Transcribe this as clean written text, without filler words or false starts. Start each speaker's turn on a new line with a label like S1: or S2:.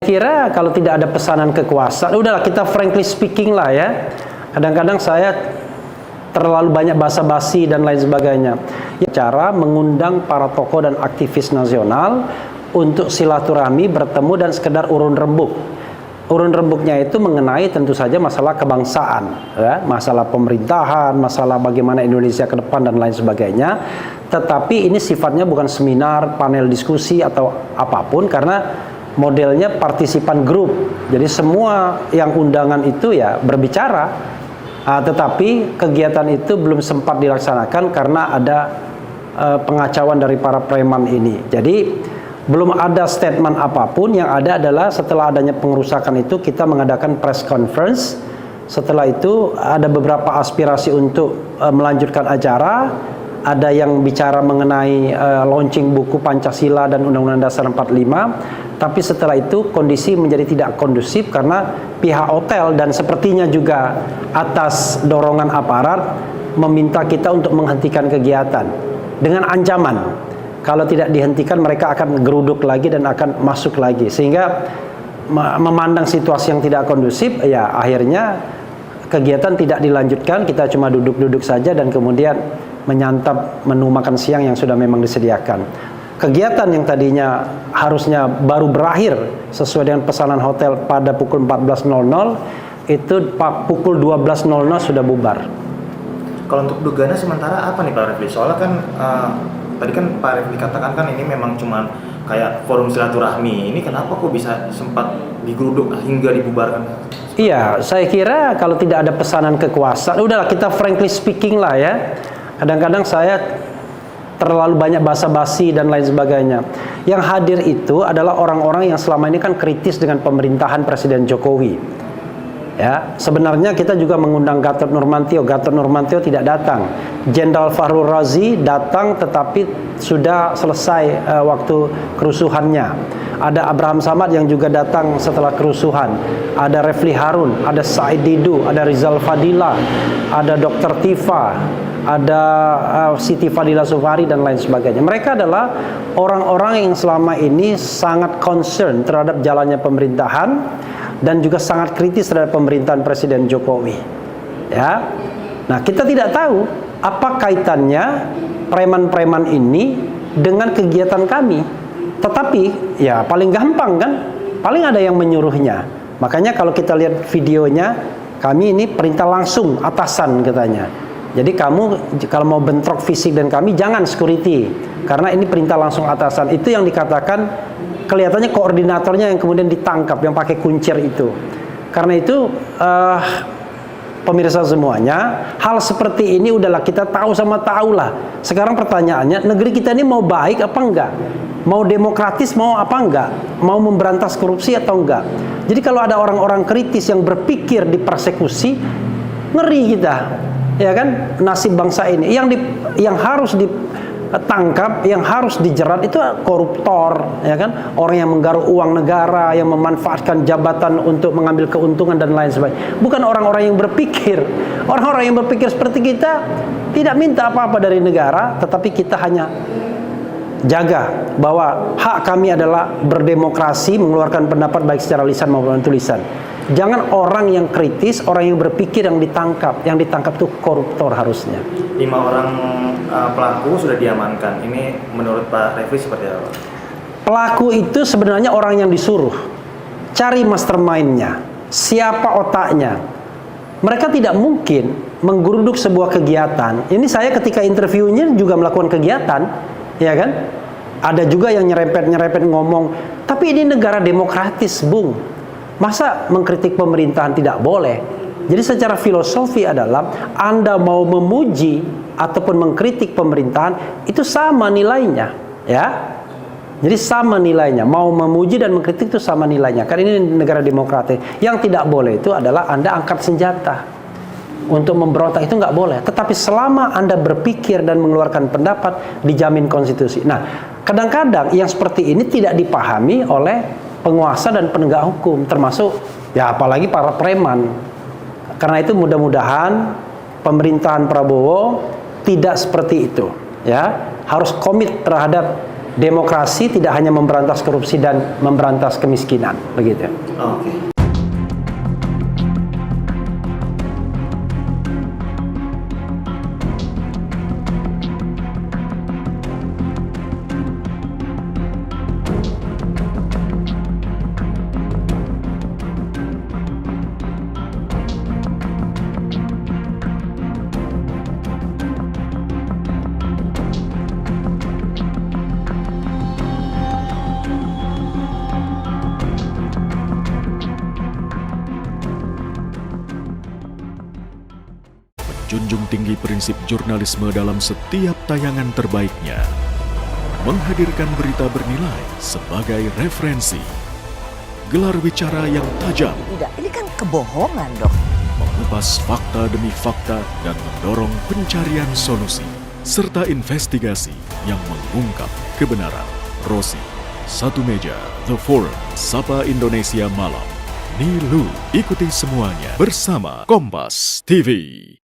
S1: Kira kalau tidak ada pesanan kekuasaan, udahlah kita frankly speaking lah ya. Kadang-kadang saya terlalu banyak basa-basi dan lain sebagainya. Cara mengundang para tokoh dan aktivis nasional untuk silaturahmi, bertemu dan sekedar urun rembuk. Urun rembuknya itu mengenai tentu saja masalah kebangsaan, ya, masalah pemerintahan, masalah bagaimana Indonesia ke depan dan lain sebagainya. Tetapi ini sifatnya bukan seminar, panel diskusi atau apapun, karena modelnya partisipan grup. Jadi semua yang undangan itu ya berbicara, tetapi kegiatan itu belum sempat dilaksanakan karena ada pengacauan dari para preman ini. Jadi belum ada statement apapun. Yang ada adalah setelah adanya pengerusakan itu kita mengadakan press conference. Setelah itu ada beberapa aspirasi untuk melanjutkan acara. Ada yang bicara mengenai launching buku Pancasila dan Undang-Undang Dasar 45. Tapi setelah itu kondisi menjadi tidak kondusif karena pihak hotel dan sepertinya juga atas dorongan aparat meminta kita untuk menghentikan kegiatan dengan ancaman kalau tidak dihentikan mereka akan geruduk lagi dan akan masuk lagi, sehingga memandang situasi yang tidak kondusif ya akhirnya kegiatan tidak dilanjutkan. Kita cuma duduk-duduk saja dan kemudian menyantap menu makan siang yang sudah memang disediakan. Kegiatan yang tadinya harusnya baru berakhir sesuai dengan pesanan hotel pada pukul 14.00 itu pukul 12.00 sudah bubar.
S2: Kalau untuk dugaannya sementara apa nih Pak Refli? Soalnya kan tadi kan Pak Refli katakan kan ini memang cuma kayak forum silaturahmi. Ini kenapa kok bisa sempat digeruduk hingga dibubarkan?
S1: Iya, saya kira kalau tidak ada pesanan kekuasaan, udahlah kita frankly speaking lah ya. Kadang-kadang saya terlalu banyak basa-basi dan lain sebagainya. Yang hadir itu adalah orang-orang yang selama ini kan kritis dengan pemerintahan Presiden Jokowi. Ya, sebenarnya kita juga mengundang Gatot Nurmantio. Gatot Nurmantio tidak datang. Jenderal Fahru Razi datang tetapi sudah selesai waktu kerusuhannya. Ada Abraham Samad yang juga datang setelah kerusuhan. Ada Refli Harun, ada Said Didu, ada Rizal Fadila, ada Dr. Tifa, ada Siti Fadila Sufari dan lain sebagainya. Mereka adalah orang-orang yang selama ini sangat concern terhadap jalannya pemerintahan dan juga sangat kritis terhadap pemerintahan Presiden Jokowi. Ya. Nah, kita tidak tahu apa kaitannya preman-preman ini dengan kegiatan kami. Tetapi ya paling gampang kan, paling ada yang menyuruhnya. Makanya kalau kita lihat videonya, kami ini perintah langsung atasan katanya. Jadi kamu kalau mau bentrok fisik dan kami jangan security, karena ini perintah langsung atasan. Itu yang dikatakan kelihatannya koordinatornya yang kemudian ditangkap, yang pakai kuncir itu. Karena itu pemirsa semuanya, hal seperti ini udahlah kita tahu sama tahu lah. Sekarang pertanyaannya, negeri kita ini mau baik apa enggak? Mau demokratis mau apa enggak? Mau memberantas korupsi atau enggak? Jadi kalau ada orang-orang kritis yang berpikir dipersekusi, ngeri kita. Ya kan, nasib bangsa ini yang harus ditangkap, yang harus dijerat itu koruptor, ya kan, orang yang menggaruk uang negara, yang memanfaatkan jabatan untuk mengambil keuntungan dan lain sebagainya. Bukan orang-orang yang berpikir. Orang-orang yang berpikir seperti kita tidak minta apa-apa dari negara, tetapi kita hanya jaga bahwa hak kami adalah berdemokrasi, mengeluarkan pendapat baik secara lisan maupun tulisan. Jangan orang yang kritis, orang yang berpikir yang ditangkap. Yang ditangkap itu koruptor harusnya.
S2: 5 orang pelaku sudah diamankan. Ini menurut Pak Refli seperti apa?
S1: Pelaku itu sebenarnya orang yang disuruh. Cari mastermind-nya. Siapa otaknya. Mereka tidak mungkin menggeruduk sebuah kegiatan. Ini saya ketika interviewnya juga melakukan kegiatan. Ya kan? Ada juga yang nyerempet-nyerempet ngomong. Tapi ini negara demokratis, Bung. Masa mengkritik pemerintahan tidak boleh? Jadi secara filosofi adalah Anda mau memuji ataupun mengkritik pemerintahan itu sama nilainya, ya. Jadi sama nilainya. Mau memuji dan mengkritik itu sama nilainya. Karena ini negara demokratis. Yang tidak boleh itu adalah Anda angkat senjata untuk memberontak, itu nggak boleh. Tetapi selama Anda berpikir dan mengeluarkan pendapat, dijamin konstitusi. Nah, kadang-kadang yang seperti ini tidak dipahami oleh penguasa dan penegak hukum, termasuk ya apalagi para preman. Karena itu mudah-mudahan pemerintahan Prabowo tidak seperti itu, ya. Harus komit terhadap demokrasi tidak hanya memberantas korupsi dan memberantas kemiskinan, begitu.
S2: Oke.
S3: Junjung tinggi prinsip jurnalisme dalam setiap tayangan terbaiknya. Menghadirkan berita bernilai sebagai referensi. Gelar bicara yang tajam,
S4: Tidak, ini kan kebohongan dong.
S3: mengupas fakta demi fakta dan mendorong pencarian solusi, serta investigasi yang mengungkap kebenaran. Rosi, Satu Meja, The Forum, Sapa Indonesia Malam. Nilu, ikuti semuanya bersama Kompas TV.